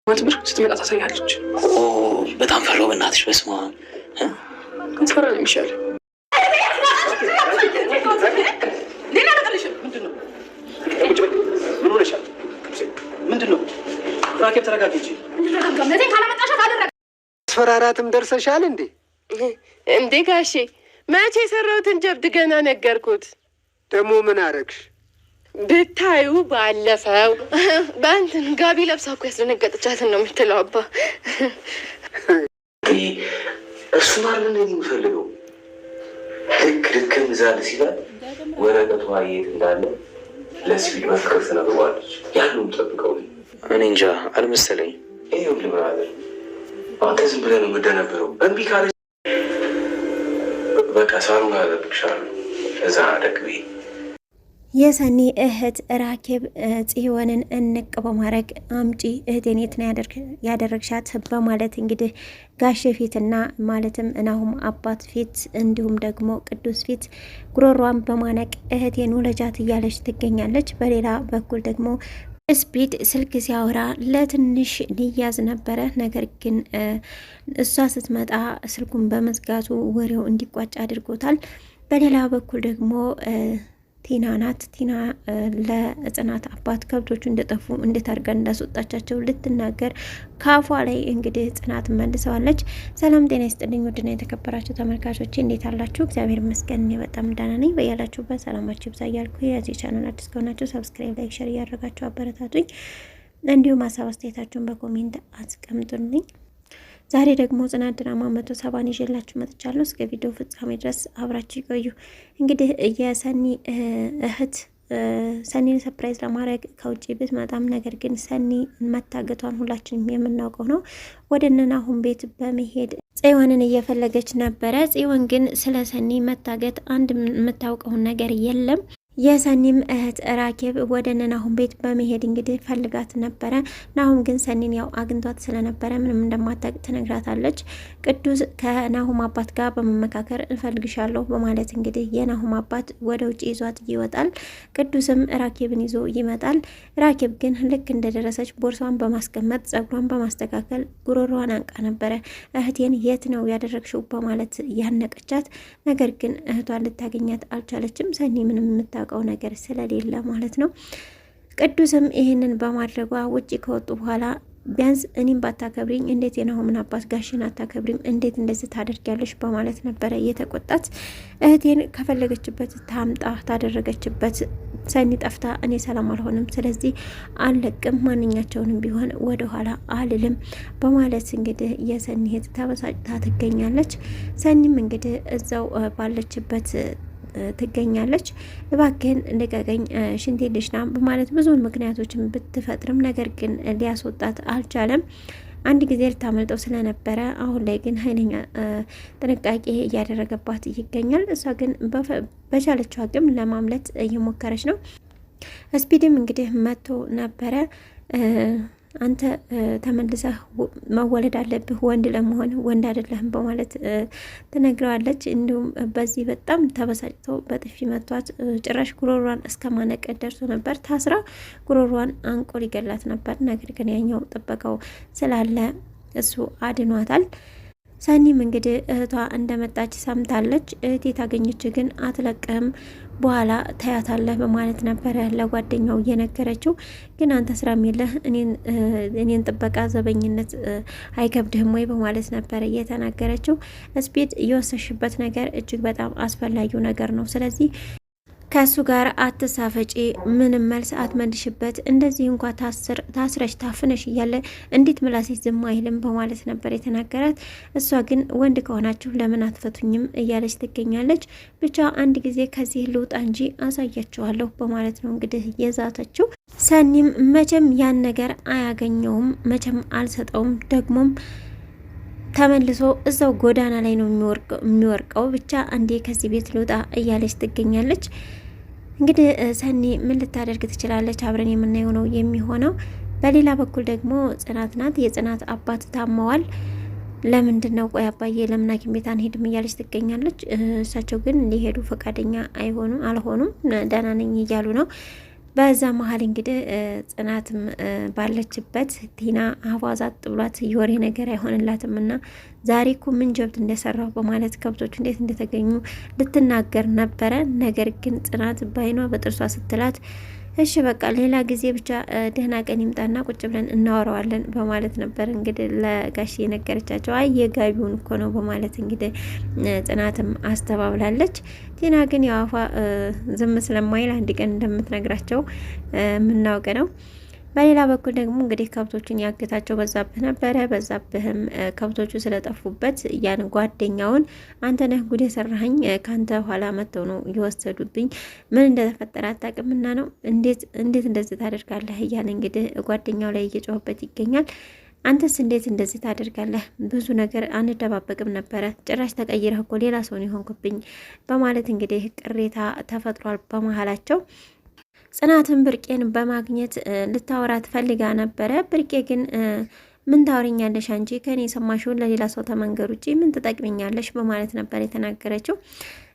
ማትምር ስትመጣ ታሳያለች። በጣም ፈራው በእናትሽ። በስማ ከትፈራ ነው የሚሻል። ምንድነው? ራኬብ ተረጋጊ እንጂ አስፈራራትም ደርሰሻል እንዴ? እንዴ ጋሼ መቼ የሰራሁትን ጀብድ ገና ነገርኩት። ደግሞ ምን አረግሽ? ብታዩ ባለፈው በእንትን ጋቢ ለብሳ እኮ ያስደነገጠቻትን ነው የምትለው። አባ እሱን አለን የሚፈልገው ልክ ልክም ዛል ሲላል ወረቀቷ የት እንዳለ ለስፒድ መፍከር ትነግረዋለች። ያሉም ጠብቀው እኔ እንጃ አልመሰለኝ። ይሄው ልምራለን። አንተ ዝም ብለህ ነው የምደነበረው። እምቢ ካለ በቃ ሳሩን አለብሻለሁ። እዛ ደግቤ የሰኒ እህት ራኬብ ጽዮንን እንቅ በማድረግ አምጪ እህቴን የት ነው ያደረግሻት በማለት እንግዲህ ጋሼ ፊትና ማለትም ናሁም አባት ፊት እንዲሁም ደግሞ ቅዱስ ፊት ጉሮሯን በማነቅ እህቴን ውለጃት እያለች ትገኛለች። በሌላ በኩል ደግሞ ስፒድ ስልክ ሲያወራ ለትንሽ ሊያዝ ነበረ። ነገር ግን እሷ ስትመጣ ስልኩን በመዝጋቱ ወሬው እንዲቋጭ አድርጎታል። በሌላ በኩል ደግሞ ቲና ናት። ቲና ለጽናት አባት ከብቶቹ እንደጠፉ እንዴት አድርጋ እንዳስወጣቻቸው ልትናገር ካፏ ላይ እንግዲህ ጽናት መልሰዋለች። ሰላም ጤና ይስጥልኝ ውድና የተከበራችሁ ተመልካቾች እንዴት አላችሁ? እግዚአብሔር ይመስገን እኔ በጣም ደህና ነኝ። በያላችሁበት ሰላማችሁ ይብዛ እያልኩ የዚህ ቻናል አዲስ ከሆናችሁ ሰብስክራይብ፣ ላይክ፣ ሼር እያደረጋችሁ አበረታቱኝ። እንዲሁም ሀሳብ አስተያየታችሁን በኮሜንት አስቀምጡልኝ። ዛሬ ደግሞ ጽናት ድራማ 170 ይዤላችሁ መጥቻለሁ። እስከ ቪዲዮ ፍጻሜ ድረስ አብራችሁ ይቆዩ። እንግዲህ የሰኒ እህት ሰኒን ሰርፕራይዝ ለማድረግ ከውጭ ብትመጣም ነገር ግን ሰኒ መታገቷን ሁላችንም የምናውቀው ነው። ወደ እነ ናሁም ቤት በመሄድ ጽዮንን እየፈለገች ነበረ። ጽዮን ግን ስለ ሰኒ መታገት አንድ የምታውቀውን ነገር የለም። የሰኒም እህት ራኬብ ወደ ናሁም ቤት በመሄድ እንግዲህ ፈልጋት ነበረ። ናሁም ግን ሰኒን ያው አግኝቷት ስለነበረ ምንም እንደማታውቅ ትነግራታለች። ቅዱስ ከናሁም አባት ጋር በመመካከር እንፈልግሻለሁ በማለት እንግዲህ የናሁም አባት ወደ ውጭ ይዟት ይወጣል። ቅዱስም ራኬብን ይዞ ይመጣል። ራኬብ ግን ልክ እንደደረሰች ቦርሳዋን በማስቀመጥ ጸጉሯን በማስተካከል ጉሮሯን አንቃ ነበረ እህቴን የት ነው ያደረግሽው በማለት ያነቀቻት። ነገር ግን እህቷን ልታገኛት አልቻለችም። ሰኒ ምንም የምታውቀው ነገር ስለሌለ ማለት ነው። ቅዱስም ይህንን በማድረጓ ውጪ ከወጡ በኋላ ቢያንስ እኔም ባታከብሪኝ እንዴት የናሁምን አባት ጋሽን አታከብሪም? እንዴት እንደዚህ ታደርጊያለሽ? በማለት ነበረ የተቆጣት። እህቴን ከፈለገችበት ታምጣ ታደረገችበት ሰኒ ጠፍታ እኔ ሰላም አልሆንም፣ ስለዚህ አልለቅም፣ ማንኛቸውንም ቢሆን ወደኋላ አልልም በማለት እንግዲህ የሰኒ እህት ተበሳጭታ ትገኛለች። ሰኒም እንግዲህ እዛው ባለችበት ትገኛለች። እባክህን ልቀቀኝ፣ ሽንቴ ልሽና በማለት ብዙ ምክንያቶችን ብትፈጥርም ነገር ግን ሊያስወጣት አልቻለም። አንድ ጊዜ ልታመልጠው ስለነበረ አሁን ላይ ግን ኃይለኛ ጥንቃቄ እያደረገባት ይገኛል። እሷ ግን በቻለችው አቅም ለማምለጥ እየሞከረች ነው። ስፒድም እንግዲህ መጥቶ ነበረ። አንተ ተመልሰህ መወለድ አለብህ፣ ወንድ ለመሆን ወንድ አይደለህም በማለት ትነግረዋለች። እንዲሁም በዚህ በጣም ተበሳጭቶ በጥፊ መቷት። ጭራሽ ጉሮሯን እስከ ማነቅ ደርሶ ነበር። ታስራ ጉሮሯን አንቆ ሊገላት ነበር። ነገር ግን ያኛው ጥበቃው ስላለ እሱ አድኗታል። ሰኒም እንግዲህ እህቷ እንደመጣች ሰምታለች። እህቴ ታገኘች ግን አትለቅህም፣ በኋላ ታያታለህ በማለት ነበረ ለጓደኛው እየነገረችው። ግን አንተ ስራም የለህ እኔን ጥበቃ ዘበኝነት አይከብድህም ወይ በማለት ነበረ እየተናገረችው። ስፒድ እየወሰሽበት ነገር እጅግ በጣም አስፈላጊው ነገር ነው። ስለዚህ ከሱ ጋር አትሳፈጪ፣ ምንም መልስ አትመልሽበት፣ እንደዚህ እንኳ ታስረሽ ታፍነሽ እያለ እንዴት ምላሴ ዝም አይልም በማለት ነበር የተናገራት። እሷ ግን ወንድ ከሆናችሁ ለምን አትፈቱኝም እያለች ትገኛለች። ብቻ አንድ ጊዜ ከዚህ ልውጣ እንጂ አሳያችኋለሁ በማለት ነው እንግዲህ የዛተችው። ሰኒም መቼም ያን ነገር አያገኘውም፣ መቼም አልሰጠውም፣ ደግሞም ተመልሶ እዛው ጎዳና ላይ ነው የሚወርቀው። ብቻ አንዴ ከዚህ ቤት ልውጣ እያለች ትገኛለች። እንግዲህ ሰኒ ምን ልታደርግ ትችላለች? አብረን የምናየው ነው የሚሆነው። በሌላ በኩል ደግሞ ጽናት ናት። የጽናት አባት ታመዋል። ለምንድን ነው ቆይ አባዬ ለምን ሐኪም ቤት አንሄድም እያለች ትገኛለች። እሳቸው ግን ሊሄዱ ፈቃደኛ አልሆኑም። ደህና ነኝ እያሉ ነው። በዛ መሀል እንግዲህ ጽናትም ባለችበት ቲና አቧዛት ብሏት የወሬ ነገር አይሆንላትም እና ዛሬ እኮ ምን ጀብድ እንደሰራው በማለት ከብቶቹ እንዴት እንደተገኙ ልትናገር ነበረ። ነገር ግን ጽናት በአይኗ በጥርሷ ስትላት እሺ በቃ ሌላ ጊዜ ብቻ ደህና ቀን ይምጣና ቁጭ ብለን እናወራዋለን በማለት ነበር እንግዲህ ለጋሽ የነገረቻቸው። አይ የጋቢውን እኮ ነው በማለት እንግዲህ ጽናትም አስተባብላለች። ቲና ግን ያው አፏ ዝም ስለማይል አንድ ቀን እንደምትነግራቸው የምናውቅ ነው። በሌላ በኩል ደግሞ እንግዲህ ከብቶችን ያገታቸው በዛብህ ነበረ። በዛብህም ከብቶቹ ስለጠፉበት ያን ጓደኛውን አንተ ነህ ጉድ የሰራኸኝ፣ ካንተ ኋላ መጥተው ነው የወሰዱብኝ፣ ምን እንደተፈጠረ አታውቅምና ነው እንዴት እንደዚህ ታደርጋለህ እያለ እንግዲህ ጓደኛው ላይ እየጮህበት ይገኛል። አንተስ እንዴት እንደዚህ ታደርጋለህ? ብዙ ነገር አንደባበቅም ነበረ፣ ጭራሽ ተቀይረህ እኮ ሌላ ሰውን የሆንክብኝ በማለት እንግዲህ ቅሬታ ተፈጥሯል በመሀላቸው። ጽናትን ብርቄን በማግኘት ልታወራ ትፈልጋ ነበረ። ብርቄ ግን ምን ታወሪኛለሽ አንቺ ከኔ የሰማሽውን ለሌላ ሰው ተመንገር ውጪ ምን ትጠቅሚኛለሽ በማለት ነበር የተናገረችው።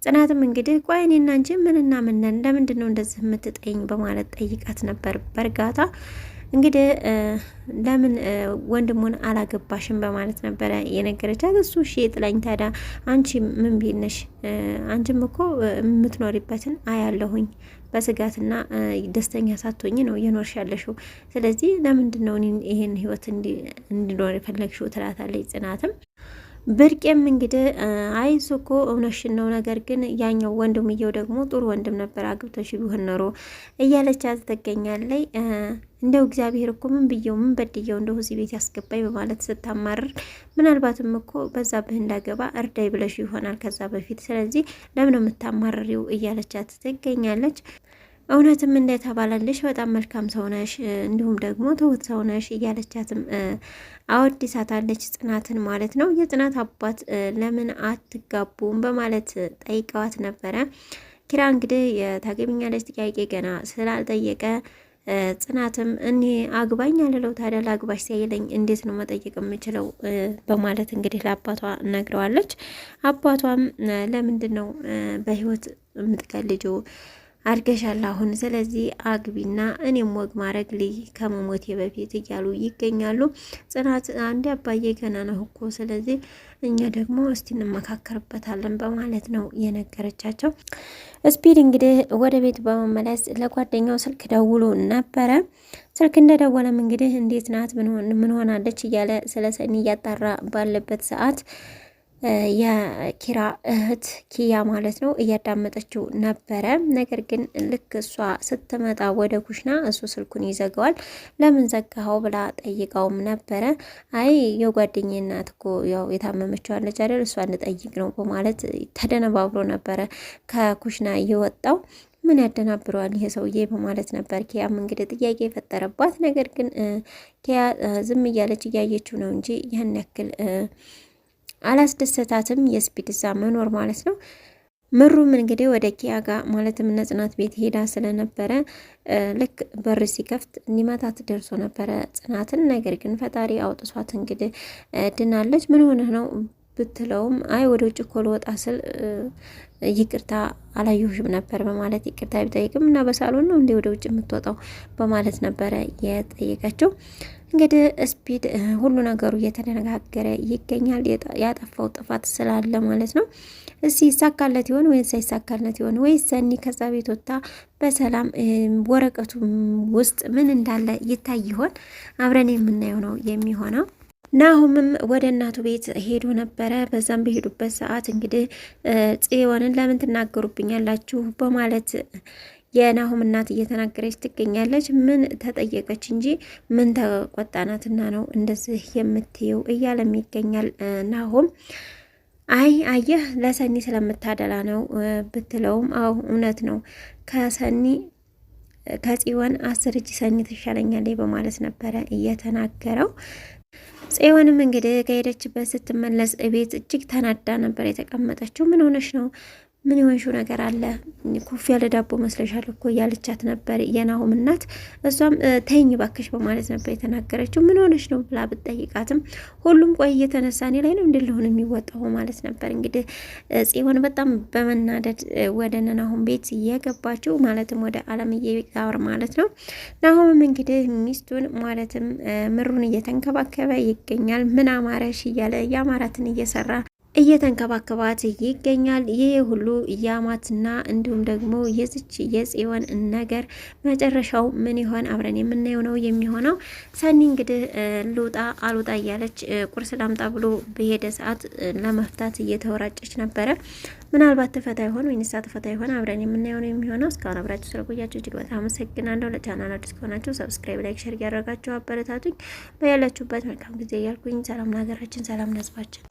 ጽናትም እንግዲህ ቆይ እኔና አንቺ ምንና ምንን ለምንድን ነው እንደዚህ የምትጠይኝ በማለት ጠይቃት ነበር በእርጋታ። እንግዲህ ለምን ወንድሙን አላገባሽም በማለት ነበረ የነገረቻት። እሱ እሺ ጥላኝ ታዲያ አንቺ ምን ቢነሽ? አንቺም እኮ የምትኖሪበትን አያለሁኝ በስጋትና ደስተኛ ሳትሆኝ ነው እየኖርሽ ያለሽው። ስለዚህ ለምንድን ነው ይሄን ህይወት እንዲኖር የፈለግሽው ትላታለች ጽናትም። ብርቄም እንግዲህ አይዞ እኮ እውነሽን ነው፣ ነገር ግን ያኛው ወንድምየው ደግሞ ጥሩ ወንድም ነበር አግብተሽ ቢሆን ኖሮ እያለቻት ትገኛለች። እንደው እግዚአብሔር እኮ ምን ብየው ምን በድየው እንደው እዚህ ቤት ያስገባኝ በማለት ስታማርር፣ ምናልባትም እኮ በዛብህ እንዳገባ እርዳይ ብለሽ ይሆናል ከዛ በፊት፣ ስለዚህ ለምን የምታማርሪው እያለቻት ትገኛለች። እውነትም እንደተባለልሽ በጣም መልካም ሰውነሽ፣ እንዲሁም ደግሞ ትሁት ሰውነሽ እያለቻትም አወድሳታለች ጽናትን ማለት ነው። የጽናት አባት ለምን አትጋቡም በማለት ጠይቀዋት ነበረ። ኪራ እንግዲህ የታገቢኛለች ጥያቄ ገና ስላልጠየቀ ጽናትም እኔ አግባኝ አልለው ታዲያ ለአግባሽ ሲያይለኝ እንዴት ነው መጠየቅ የምችለው በማለት እንግዲህ ለአባቷ ነግረዋለች። አባቷም ለምንድን ነው በህይወት የምትቀልጂው? አድገሻል አሁን፣ ስለዚህ አግቢና እኔም ወግ ማድረግ ልይ ከመሞቴ በፊት እያሉ ይገኛሉ። ጽናት አንዴ አባዬ ገና ነው እኮ ስለዚህ እኛ ደግሞ እስቲ እንመካከርበታለን በማለት ነው የነገረቻቸው። ስፒድ እንግዲህ ወደ ቤት በመመለስ ለጓደኛው ስልክ ደውሎ ነበረ። ስልክ እንደደወለም እንግዲህ እንዴት ናት ምን ሆናለች እያለ ስለ ሰኒ እያጣራ ባለበት ሰዓት የኪራ እህት ኪያ ማለት ነው እያዳመጠችው ነበረ። ነገር ግን ልክ እሷ ስትመጣ ወደ ኩሽና እሱ ስልኩን ይዘጋዋል። ለምን ዘጋኸው ብላ ጠይቀውም ነበረ። አይ የጓደኛዬ እናት እኮ ያው የታመመችዋለች አይደል እሷን ልጠይቅ ነው በማለት ተደነባብሮ ነበረ ከኩሽና እየወጣው። ምን ያደናብረዋል ይሄ ሰውዬ በማለት ነበር ኪያም እንግዲህ ጥያቄ የፈጠረባት። ነገር ግን ኪያ ዝም እያለች እያየችው ነው እንጂ ያን ያክል አላስደሰታትም የስፒድ እዛ መኖር ማለት ነው። ምሩም እንግዲህ ወደ ኪያ ጋር ማለትም ጽናት ቤት ሄዳ ስለነበረ ልክ በር ሲከፍት ሊመታት ደርሶ ነበረ ጽናትን። ነገር ግን ፈጣሪ አውጥቷት እንግዲህ ድናለች። ምን ሆነህ ነው ብትለውም አይ ወደ ውጭ እኮ ልወጣ ስል ይቅርታ አላየሁሽም ነበር በማለት ይቅርታ ቢጠይቅም እና በሳሎን ነው እንዴ ወደ ውጭ የምትወጣው በማለት ነበረ የጠየቀችው። እንግዲህ ስፒድ ሁሉ ነገሩ እየተነጋገረ ይገኛል። ያጠፋው ጥፋት ስላለ ማለት ነው። እስቲ ይሳካለት ይሆን ወይስ ሳይሳካለት ይሆን? ወይስ ሰኒ ከዛ ቤት ወጣ በሰላም ወረቀቱ ውስጥ ምን እንዳለ ይታይ ይሆን? አብረን የምናየው ነው የሚሆነው። ናሁምም ወደ እናቱ ቤት ሄዶ ነበረ። በዛም በሄዱበት ሰዓት እንግዲህ ጽዮንን ለምን ትናገሩብኛላችሁ በማለት የናሁም እናት እየተናገረች ትገኛለች። ምን ተጠየቀች እንጂ ምን ተቆጣናትና ነው እንደዚህ የምትየው እያለም ይገኛል ናሁም። አይ አየህ ለሰኒ ስለምታደላ ነው ብትለውም አው እውነት ነው ከጽዮን 10 እጅ ሰኒ ትሻለኛለች በማለት ነበረ እየተናገረው። ጽዮንም እንግዲህ ከሄደችበት ስትመለስ ቤት እጅግ ተናዳ ነበር የተቀመጠችው። ምን ሆነሽ ነው? ምን የሆንሽው ነገር አለ? ኩፍ ያለ ዳቦ መስለሻል እኮ እያለቻት ነበር የናሁም እናት። እሷም ተይኝ ባክሽ በማለት ነበር የተናገረችው። ምን ሆነሽ ነው ብላ ብትጠይቃትም ሁሉም ቆይ እየተነሳ እኔ ላይ ነው እንድልሆን የሚወጣው ማለት ነበር። እንግዲህ ጽዮን በጣም በመናደድ ወደ ናሁም ቤት እየገባችው ማለትም ወደ አለምዬ ጋር ማለት ነው። ናሁምም እንግዲህ ሚስቱን ማለትም ምሩን እየተንከባከበ ይገኛል። ምን አማረሽ እያለ የአማራትን እየሰራ እየተንከባከባት ይገኛል። ይህ ሁሉ ያማትና እንዲሁም ደግሞ የዝች የጽዮን ነገር መጨረሻው ምን ይሆን አብረን የምናየው ነው የሚሆነው። ሰኒ እንግዲህ ልውጣ አልውጣ እያለች ቁርስ ላምጣ ብሎ በሄደ ሰዓት ለመፍታት እየተወራጨች ነበረ። ምናልባት ተፈታ ይሆን ወይንስ ተፈታ ይሆን አብረን የምናየው ነው የሚሆነው። እስካሁን አብራችሁ ስለቆያችሁ እጅግ በጣም አመሰግናለሁ። ለቻናል አዲስ ከሆናችሁ ሰብስክራይብ፣ ላይክ፣ ሼር እያደረጋችሁ አበረታቱኝ። በያላችሁበት መልካም ጊዜ እያልኩኝ ሰላም ለሀገራችን፣ ሰላም ለሕዝባችን።